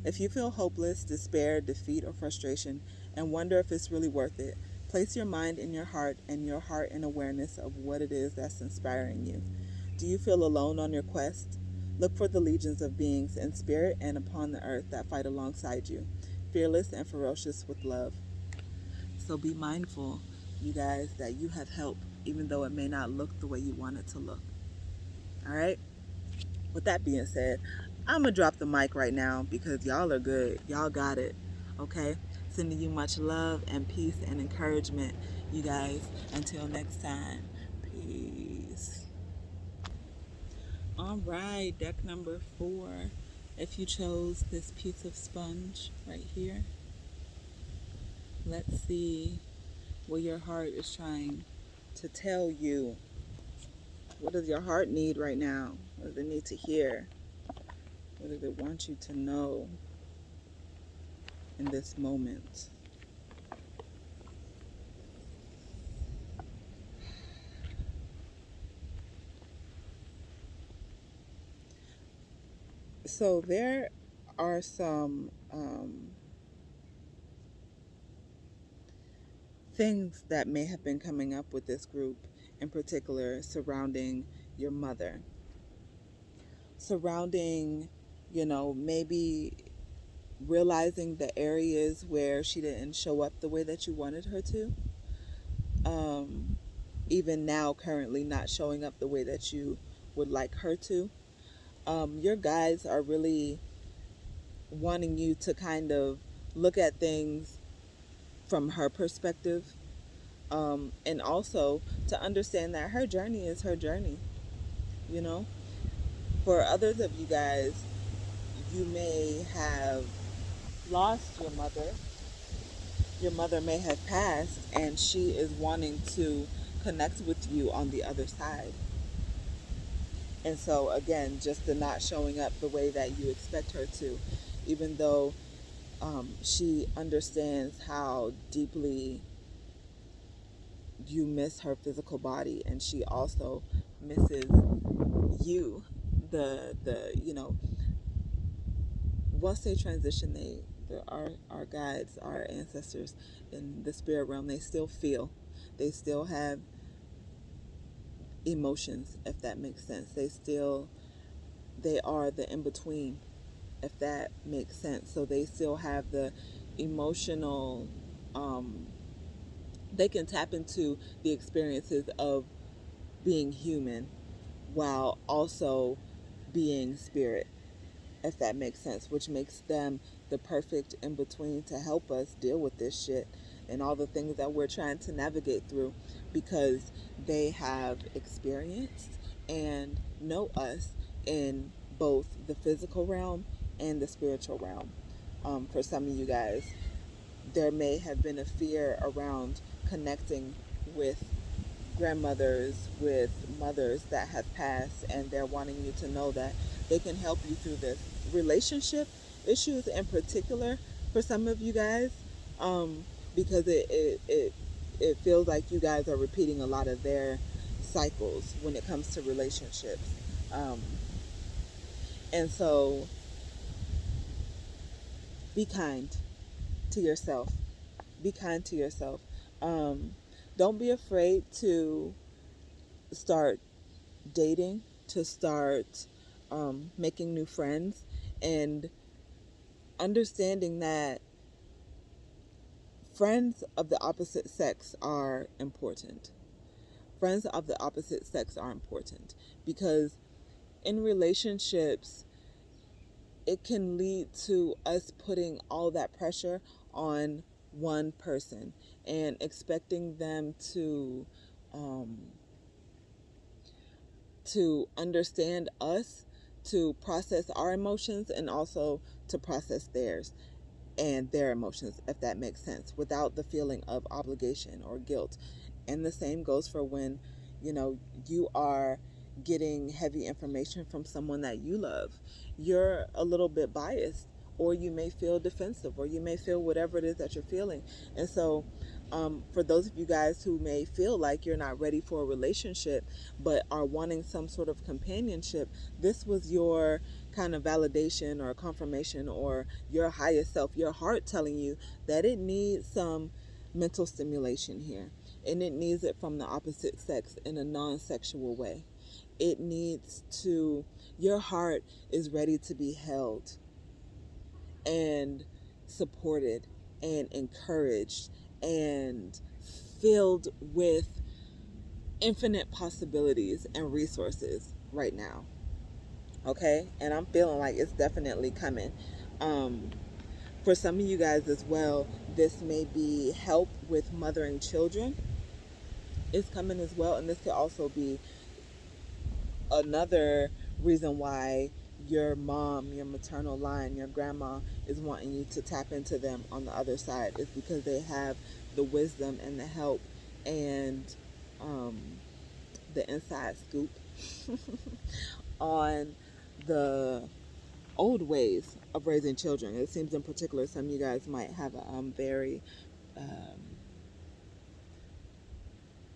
A: If you feel hopeless, despair, defeat, or frustration, and wonder if it's really worth it, place your mind in your heart and your heart in awareness of what it is that's inspiring you. Do you feel alone on your quest? Look for the legions of beings in spirit and upon the earth that fight alongside you, fearless and ferocious with love. So be mindful, you guys, that you have help, even though it may not look the way you want it to look. All right? With that being said, I'm going to drop the mic right now because y'all are good. Y'all got it. Okay? Sending you much love and peace and encouragement, you guys. Until next time. Peace. All right, deck number 4. If you chose this piece of sponge right here, let's see what your heart is trying to tell you. What does your heart need right now? What does it need to hear? What does it want you to know in this moment? So there are some things that may have been coming up with this group, in particular surrounding your mother. Surrounding, maybe realizing the areas where she didn't show up the way that you wanted her to. Even now, currently not showing up the way that you would like her to. Your guides are really wanting you to kind of look at things from her perspective, and also to understand that her journey is her journey. You know, for others of you guys, you may have lost your mother. Your mother may have passed, and she is wanting to connect with you on the other side. And so, again, just the not showing up the way that you expect her to, even though she understands how deeply you miss her physical body, and she also misses you. Once they transition, our guides, our ancestors in the spirit realm, they still feel, they still have emotions, if that makes sense. They are the in between, if that makes sense. So they still have the emotional, they can tap into the experiences of being human while also being spirit, if that makes sense, which makes them the perfect in between to help us deal with this shit and all the things that we're trying to navigate through, because they have experienced and know us in both the physical realm and the spiritual realm. For some of you guys, there may have been a fear around connecting with grandmothers, with mothers that have passed, and they're wanting you to know that they can help you through this. Relationship issues in particular for some of you guys, because it feels like you guys are repeating a lot of their cycles when it comes to relationships. And so be kind to yourself. Be kind to yourself. Don't be afraid to start dating, to start making new friends, and understanding that friends of the opposite sex are important. Friends of the opposite sex are important because in relationships, it can lead to us putting all that pressure on one person and expecting them um, to understand us, to process our emotions, and also to process theirs and their emotions, if that makes sense, without the feeling of obligation or guilt. And the same goes for when, you are getting heavy information from someone that you love. You're a little bit biased, or you may feel defensive, or you may feel whatever it is that you're feeling. And so, for those of you guys who may feel like you're not ready for a relationship but are wanting some sort of companionship, this was your kind of validation or confirmation, or your highest self, your heart telling you that it needs some mental stimulation here. And it needs it from the opposite sex in a non-sexual way. It needs to, your heart is ready to be held and supported and encouraged and filled with infinite possibilities and resources right now. Okay, and I'm feeling like it's definitely coming. Um, for some of you guys as well, this may be help with mothering children is coming as well, and this could also be another reason why your mom, your maternal line, your grandma is wanting you to tap into them on the other side, is because they have the wisdom and the help and um, the inside scoop on the old ways of raising children. It seems in particular some of you guys might have a very um,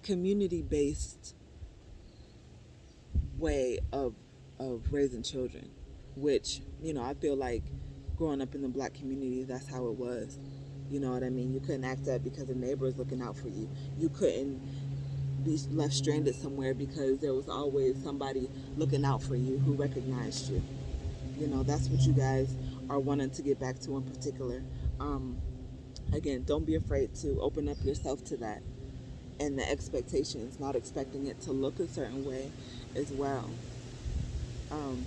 A: community based way of raising children, which, you know, I feel like growing up in the black community, that's how it was. You know what I mean? You couldn't act up because the neighbor is looking out for you. You couldn't be left stranded somewhere because there was always somebody looking out for you who recognized you. You know, that's what you guys are wanting to get back to in particular. Um, Again, don't be afraid to open up yourself to that and the expectations, not expecting it to look a certain way as well. um,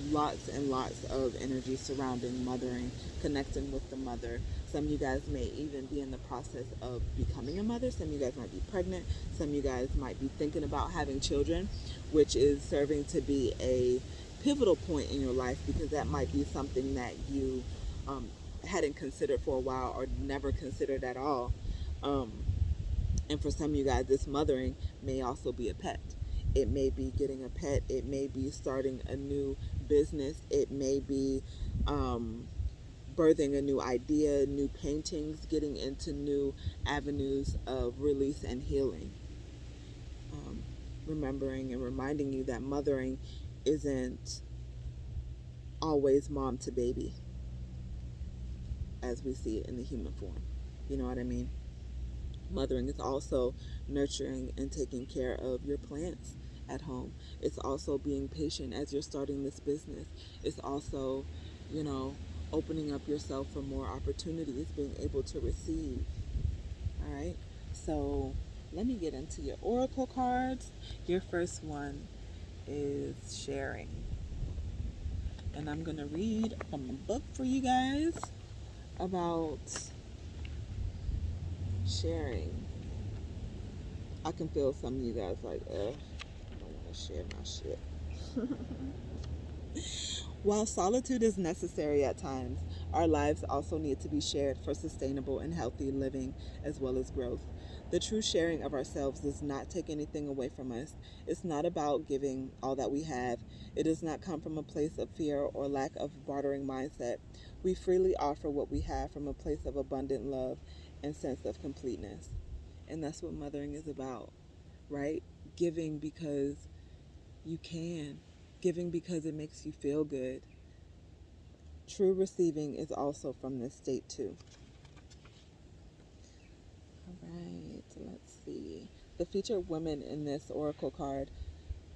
A: Lots and lots of energy surrounding mothering, connecting with the mother. Some of you guys may even be in the process of becoming a mother. Some of you guys might be pregnant. Some of you guys might be thinking about having children, which is serving to be a pivotal point in your life, because that might be something that you um, hadn't considered for a while or never considered at all. Um, and for some of you guys, this mothering may also be a pet. It may be getting a pet. It may be starting a new business. It may be birthing a new idea, new paintings, getting into new avenues of release and healing. Um, Remembering and reminding you that mothering isn't always mom to baby as we see it in the human form. You know what I mean? Mothering is also nurturing and taking care of your plants at home. It's also being patient as you're starting this business. It's also, you know, opening up yourself for more opportunities, being able to receive. All right. So let me get into your oracle cards. Your first one is sharing. And I'm going to read from a book for you guys about sharing. I can feel some of you guys like, I don't want to share my shit. While solitude is necessary at times, our lives also need to be shared for sustainable and healthy living as well as growth. The true sharing of ourselves does not take anything away from us. It's not about giving all that we have. It does not come from a place of fear or lack of bartering mindset. We freely offer what we have from a place of abundant love and sense of completeness. And that's what mothering is about, right? Giving because you can, giving because it makes you feel good. True receiving is also from this state too. All right, let's see. The featured women in this oracle card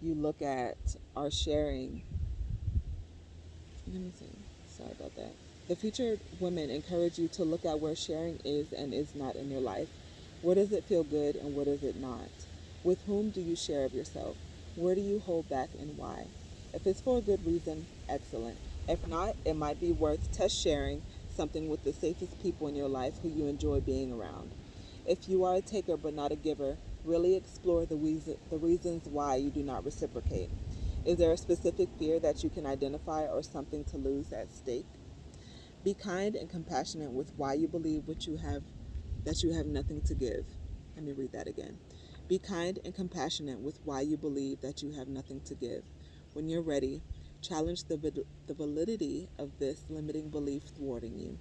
A: you look at are sharing. Let me see. Sorry about that. The featured women encourage you to look at where sharing is and is not in your life. Where does it feel good and where does it not? With whom do you share of yourself? Where do you hold back and why? If it's for a good reason, excellent. If not, it might be worth test sharing something with the safest people in your life who you enjoy being around. If you are a taker but not a giver, really explore the reasons why you do not reciprocate. Is there a specific fear that you can identify or something to lose at stake? Be kind and compassionate with why you believe what you have that you have nothing to give. Let me read that again. Be kind and compassionate with why you believe that you have nothing to give. When you're ready, challenge the validity of this limiting belief thwarting you.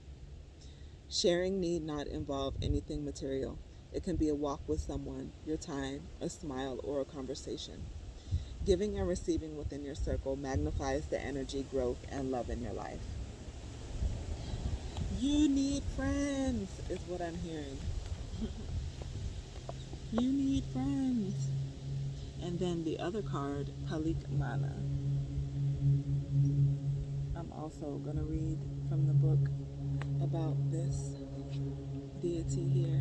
A: Sharing need not involve anything material. It can be a walk with someone, your time, a smile, or a conversation. Giving and receiving within your circle magnifies the energy, growth, and love in your life. You need friends, is what I'm hearing. You need friends. And then the other card, Halik Mana. I'm also going to read from the book about this deity here.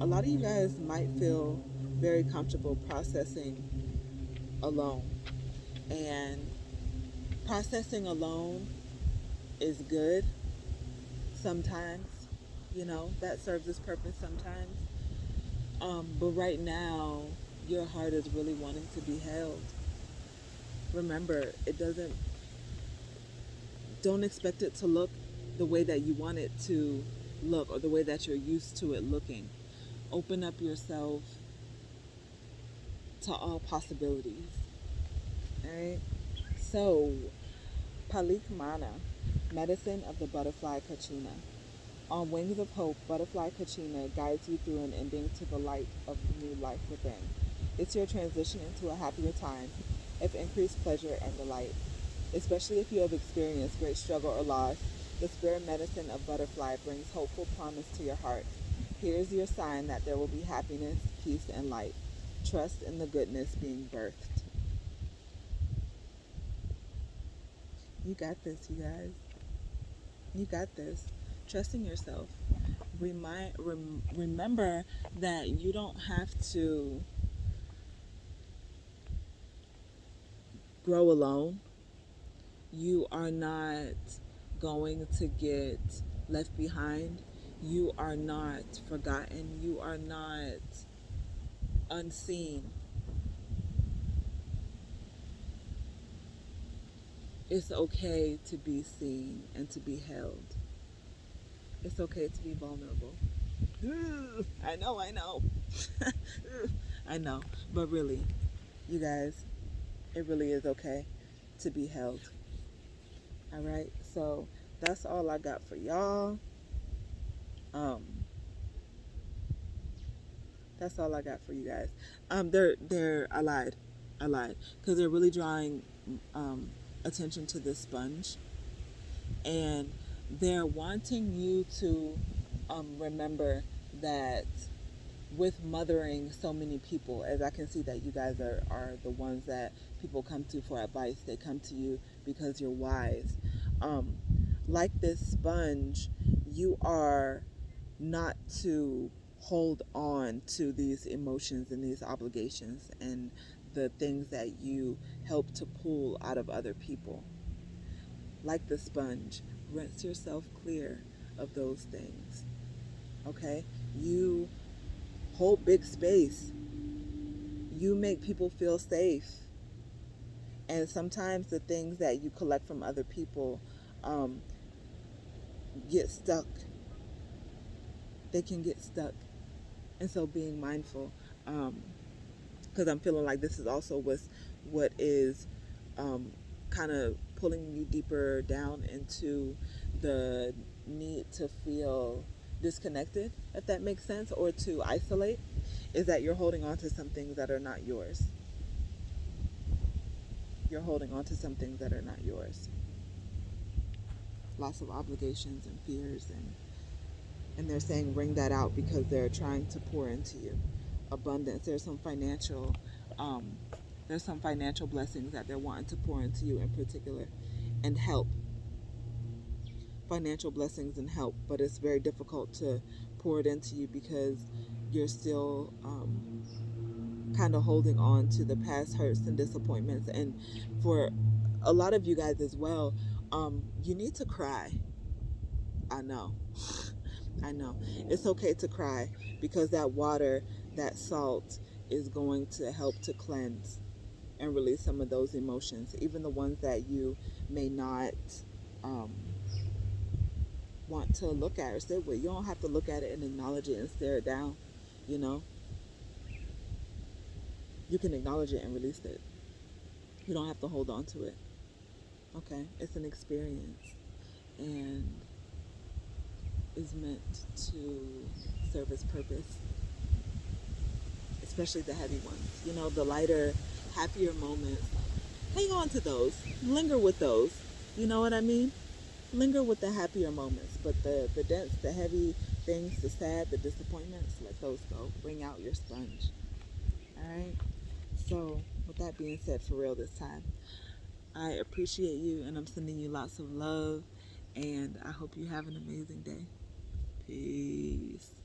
A: A lot of you guys might feel very comfortable processing alone. And Processing alone is good sometimes, that serves its purpose sometimes. But right now, your heart is really wanting to be held. Remember, don't expect it to look the way that you want it to look or the way that you're used to it looking. Open up yourself to all possibilities. All right? So, Palikmana, medicine of the butterfly kachina. On wings of hope, butterfly kachina guides you through an ending to the light of new life within. It's your transition into a happier time of increased pleasure and delight. Especially if you have experienced great struggle or loss, the spirit medicine of butterfly brings hopeful promise to your heart. Here's your sign that there will be happiness, peace, and light. Trust in the goodness being birthed. You got this, you guys. You got this. Trust in yourself. Remember that you don't have to grow alone. You are not going to get left behind. You are not forgotten. You are not unseen. It's okay to be seen and to be held. It's okay to be vulnerable. I know. I know. But really, you guys, it really is okay to be held. All right? So that's all I got for y'all. Um, that's all I got for you guys. I lied, because they're really drawing attention to this sponge, and they're wanting you to remember that with mothering so many people, as I can see that you guys are the ones that people come to for advice. They come to you because you're wise. Um, like this sponge, you are not to hold on to these emotions and these obligations and the things that you help to pull out of other people. Like the sponge, rinse yourself clear of those things. Okay? You hold big space. You make people feel safe. And sometimes the things that you collect from other people um, get stuck. They can get stuck. And so being mindful, because I'm feeling like this is also what is kind of pulling you deeper down into the need to feel disconnected, if that makes sense, or to isolate, is that you're holding on to some things that are not yours. You're holding on to some things that are not yours. Lots of obligations and fears, and they're saying bring that out because they're trying to pour into you abundance. Um, there's some financial blessings that they're wanting to pour into you in particular, and help. Financial blessings and help, but it's very difficult to pour it into you because you're still kind of holding on to the past hurts and disappointments. And for a lot of you guys as well, you need to cry. I know. I know. It's okay to cry because that water, that salt, is going to help to cleanse and release some of those emotions, even the ones that you may not um, want to look at or sit with. You don't have to look at it and acknowledge it and stare it down. You know, you can acknowledge it and release it. You don't have to hold on to it. Okay, it's an experience and is meant to serve its purpose, especially the heavy ones. The lighter, happier moments. Hang on to those. Linger with those. You know what I mean? Linger with the happier moments, but the dense, the heavy things, the sad, the disappointments, let those go. Bring out your sponge. All right? So, with that being said, for real this time, I appreciate you and I'm sending you lots of love, and I hope you have an amazing day. Peace.